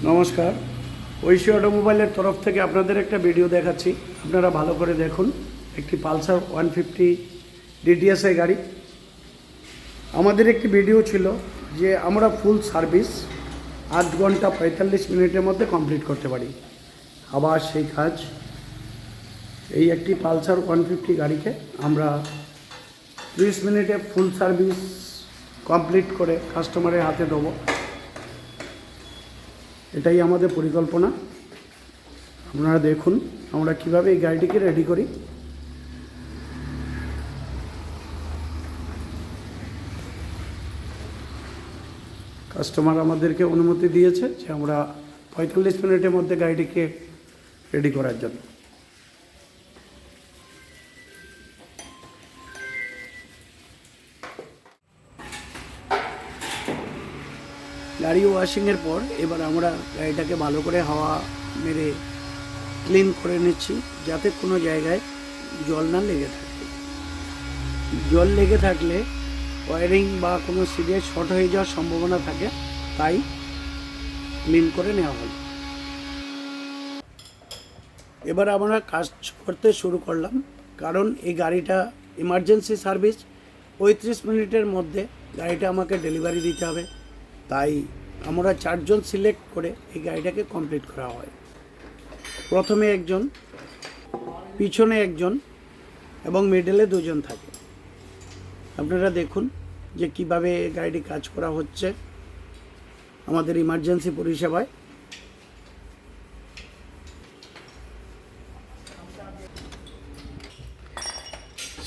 নমস্কার, ঐশী অটোমোবাইলের তরফ থেকে আপনাদের একটা ভিডিও দেখাচ্ছি। আপনারা ভালো করে দেখুন। একটি পালসার 150 ডিটিএসআই গাড়ি। আমাদের একটি ভিডিও ছিল যে আমরা ফুল সার্ভিস 8 ঘন্টা 45 মিনিটের মধ্যে কমপ্লিট করতে পারি। আবার সেই কাজ এই একটি পালসার 150 গাড়িকে আমরা 30 মিনিটে ফুল সার্ভিস কমপ্লিট করে কাস্টমারের হাতে দেবো। এটাই আমাদের পরিকল্পনা। আপনারা দেখুন আমরা কিভাবে এই গাড়িটিকে রেডি করি। কাস্টমার আমাদেরকে অনুমতি দিয়েছে যে আমরা 45 মিনিটের মধ্যে গাড়িটিকে রেডি করার জন্য। গাড়ি ওয়াশিংয়ের পর এবার আমরা গাড়িটাকে ভালো করে হাওয়া মেরে ক্লিন করে নিচ্ছি, যাতে কোনো জায়গায় জল না লেগে থাকে। জল লেগে থাকলে ওয়ারিং বা কোনো সিরিয়াস শর্ট হয়ে যাওয়ার সম্ভাবনা থাকে, তাই ক্লিন করে নেওয়া হলো। এবার আমরা কাজ করতে শুরু করলাম, কারণ এই গাড়িটা ইমার্জেন্সি সার্ভিস। 35 মিনিটের মধ্যে গাড়িটা আমাকে ডেলিভারি দিতে হবে, তাই আমরা 4 জন সিলেক্ট করে এই গাড়িটাকে কমপ্লিট করা হয়। প্রথমে একজন, পিছনে একজন এবং মিডলে 2 জন থাকে। আপনারা দেখুন যে কিভাবে গাড়িটি কাজ করা হচ্ছে আমাদের ইমার্জেন্সি পরিষেবায়।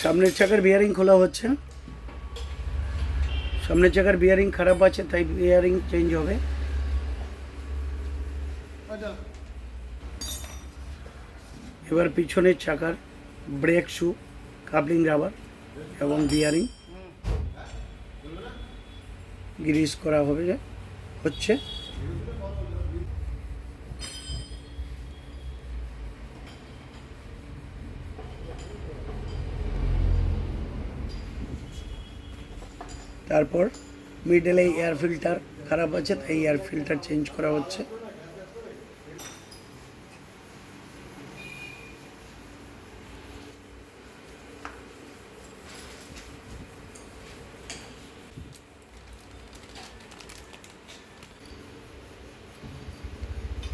সামনের চাকার বিয়ারিং খোলা হচ্ছে। সামনের চাকার বিয়ারিং খারাপ আছে, তাই বিয়ারিং চেঞ্জ হবে। এবার পিছনের চাকার ব্রেক শু, কাপলিং রাবার এবং বিয়ারিং গ্রিস করা হচ্ছে। তারপর মিডলে এয়ার ফিল্টার খারাপ আছে, তাই এয়ার ফিল্টার চেঞ্জ করা হচ্ছে।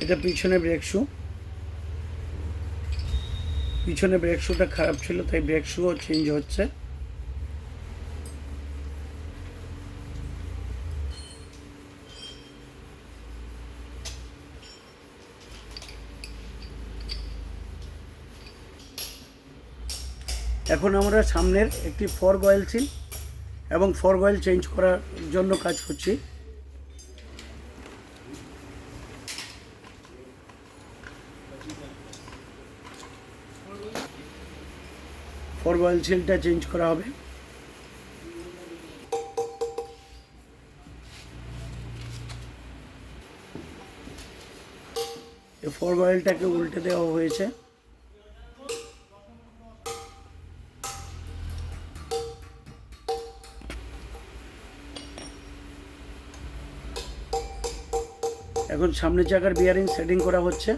এটা পিছনে ব্রেক শু। পিছনে ব্রেক শুটা খারাপ ছিল, তাই ব্রেক শুও চেঞ্জ হচ্ছে। এখন আমরা সামনের একটি ফর্ক অয়েল সিল এবং ফর্ক অয়েল চেঞ্জ করার জন্য কাজ করছি। ফর্ক অয়েল সিলটা চেঞ্জ করা হবে। এই ফর্ক অয়েলটাকে উল্টে দেওয়া হয়েছে। এখন সামনের চাকার বিয়ারিং সেটিং করা হচ্ছে।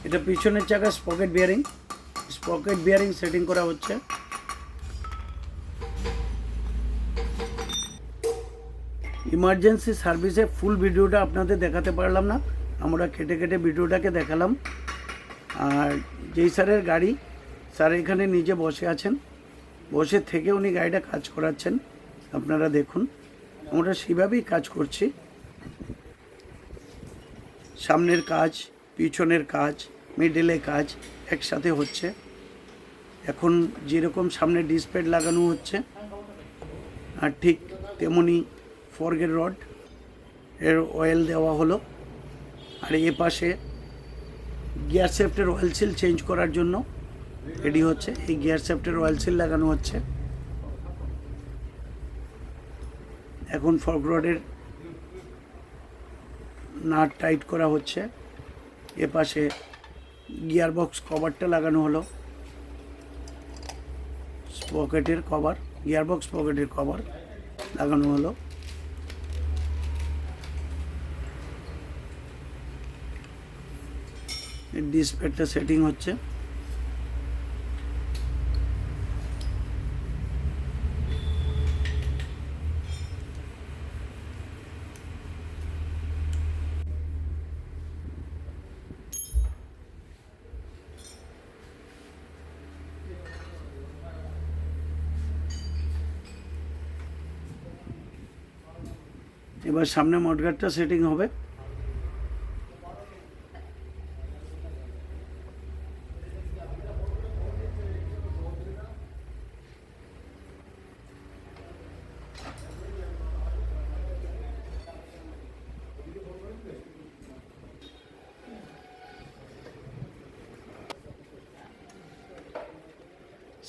এটা পিছনের চাকার স্পকেট বিয়ারিং সেটিং করা হচ্ছে। ইমার্জেন্সি সার্ভিসে ফুল ভিডিওটা আপনাদের দেখাতে পারলাম না, আমরা কেটে কেটে ভিডিওটাকে দেখালাম। আর যেই স্যারের গাড়ি, স্যার এখানে নিজে বসে আছেন, বসে থেকে উনি গাড়িটা কাজ করাচ্ছেন। আপনারা দেখুন আমরা সেভাবেই কাজ করছি। সামনের কাজ, পিছনের কাজ, মিডলে কাজ একসাথে হচ্ছে। এখন যেরকম সামনে ডিসপ্যাড লাগানো হচ্ছে, আর ঠিক তেমনি ফর্কের রড এর অয়েল দেওয়া হলো। আর এ পাশে গিয়ার শ্যাফটের অয়েল সিল চেঞ্জ করার জন্য রেডি হচ্ছে। এই গিয়ার শ্যাফটের অয়েল সিল লাগানো হচ্ছে। এখন ফর্ক রডের নাট টাইট করা হচ্ছে। এ পাশে গিয়ার বক্স কভারটা লাগানো হলো, স্পকেটের কভার, গিয়ার বক্স পকেটের কভার। লাগানো হলো। ডিসপ্লেটা সেটিং হচ্ছে। এবার সামনে মডগার্ডটা সেটিং হবে।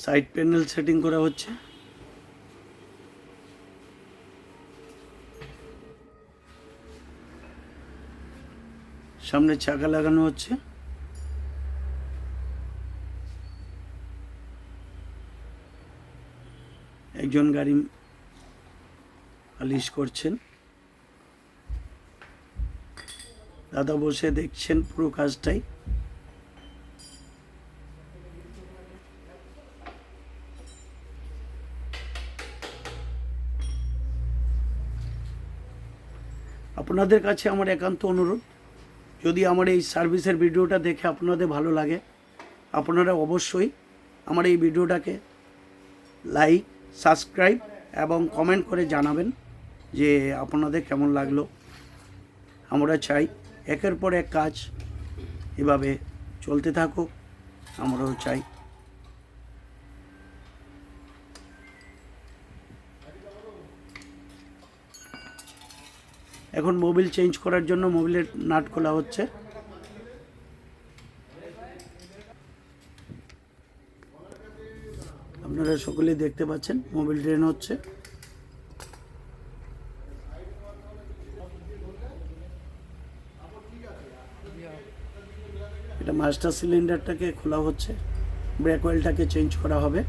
সাইড প্যানেল সেটিং করা হচ্ছে। সামনে চাকা লাগানো হচ্ছে। একজন গাড়ি পালিশ করছেন, দাদা বসে দেখছেন পুরো কাজটাই। আপনাদের কাছে আমার একান্ত অনুরোধ, যদি আমার এই সার্ভিসের ভিডিওটা দেখে আপনাদের ভালো লাগে, আপনারা অবশ্যই আমার এই ভিডিওটাকে লাইক, সাবস্ক্রাইব এবং কমেন্ট করে জানাবেন যে আপনাদের কেমন লাগলো। আমরা চাই একের পর এক কাজ এভাবে চলতে থাকুক, আমরাও চাই। এখন মোবিল চেঞ্জ করার জন্য মোবিলের নাট খোলা হচ্ছে। আপনারা সকলেই দেখতে পাচ্ছেন মোবিল ড্রেন হচ্ছে। এটা মাস্টার সিলিন্ডারটাকে খোলা হচ্ছে। ব্রেক অয়েলটাকে চেঞ্জ করা হবে।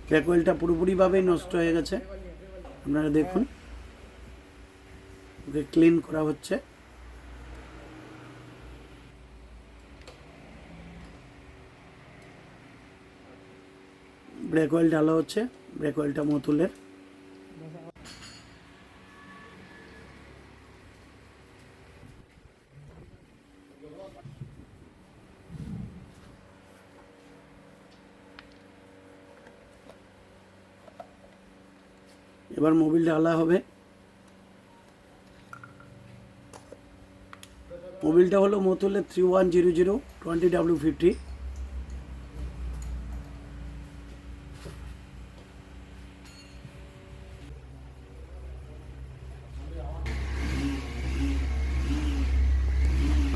ব্রেক অয়েলটা পুরোপুরিভাবেই নষ্ট হয়ে গেছে, আপনারা দেখুন। ওকে ক্লিন করা হচ্ছে। ব্রেক অয়েল ঢালা হচ্ছে। ব্রেক অয়েলটা মতুলের। এবার মোবিল ঢালা হবে। মোবিলটা হলো মতুলের 3100 20W50।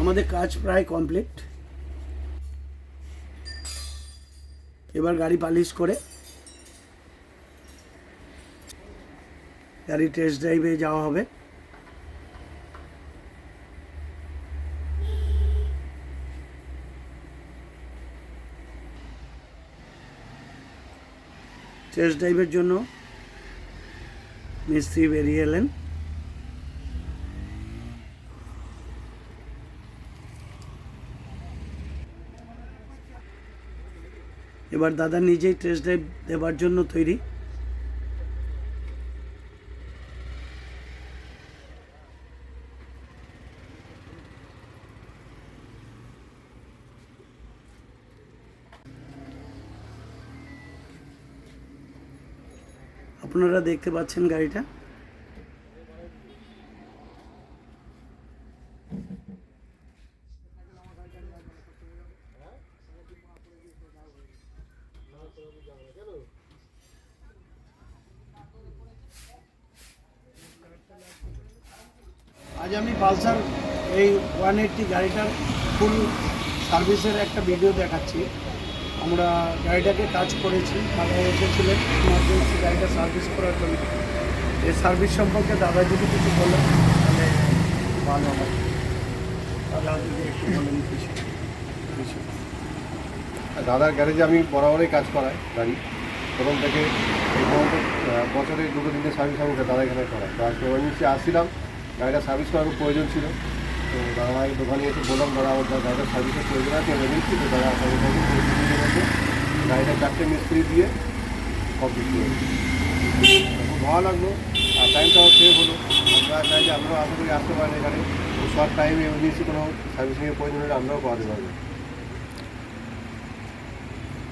আমাদের কাজ প্রায় কমপ্লিট। এবার গাড়ি পালিশ করে গাড়ি টেস্ট ড্রাইভে যাওয়া হবে। টেস্ট ড্রাইভের জন্য মিস্ত্রি বেরিয়ে এলেন। এবার দাদা নিজেই টেস্ট ড্রাইভ দেওয়ার জন্য তৈরি। আপনারা দেখতে পাচ্ছেন গাড়িটা। আজ আমি পালসার এই 180 গাড়িটার ফুল সার্ভিসের একটা ভিডিও দেখাচ্ছি। আমরা গাড়িটাকে কাজ করেছি, দাদা এসেছিলেন ইমার্জেন্সি গাড়িটা সার্ভিস করার জন্য। এই সার্ভিস সম্পর্কে দাদা যদি কিছু বলেন তাহলে ভালো হয়। দাদা যদি একটু বলেন কিছু। দাদার গ্যারেজে আমি বরাবরই কাজ করাই গাড়ি, প্রথম থেকে সাধারণত বছরে 2-3টে সার্ভিস আমাকে দাদা এখানে করায়। তো আজকে এমার্জেন্সি আসছিলাম, গাড়িটা সার্ভিস করার খুব প্রয়োজন ছিল। তো দাদা দোকানে এসে বললাম, দাদা আমার গাড়িটা সার্ভিসের প্রয়োজন আছে এমার্জেন্সি। তো দাদা সঙ্গে সঙ্গে মধ্যে গাড়িটা 4টে মিস্ত্রি দিয়ে কমপ্লিট করে খুব ভালো লাগলো। আর টাইমটাও সেভ হলো। আমরা চাই যে আমরাও আশা করি আসতে পারেন এখানে, শর্ট টাইমে এমার্জেন্সি কোনো সার্ভিসিংয়ের প্রয়োজন হলে আমরাও করাতে পারবো।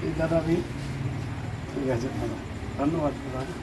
এই দাদা আমি ঠিক আছে, ধন্যবাদ দাদা।